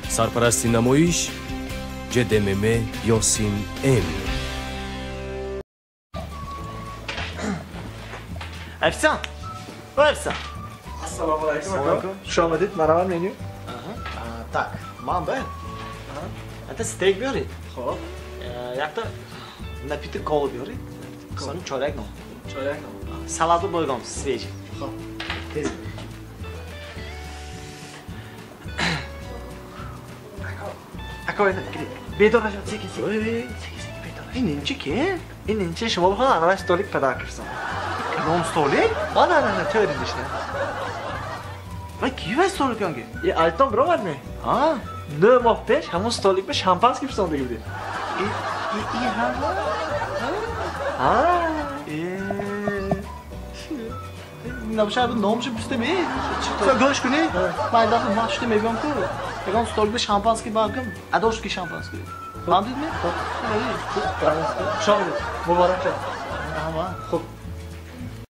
سرپرست نمایش JDMM Yosin M. Afsan. Afsan. Assalomu alaykum. Xush omaded. Manavar menyu. Tak, mana bu. Ata steak bering. Xo'p. Yoqda napitek kola bering. So'ng chorak non. Chorak non. Salatni bo'lgan sveji. Xo'p. Tez. Aka, kiring. Bedorlashib sekin-sekin. Sekin-sekin bedorlash. Inchi ke? Inchi shimo bo'lsa, ana stolik padakrsan. Non stolik? Ana, cho'rib ishla. Voy, kiva stolik yangi. Aytdim birodarmi? Ha? Ne moxtesh, hamon stolik bir şampanski bir sonda gibi. Ha. Na bu şarkı nomşu büstemi. Sen görüş günü. Ben daha maçta meyvem kur. Egon stolik bir şampanski bakım. Adoşki şampanski. Anladın mı? Şamlı. Mübarek. Ama. Xo'p.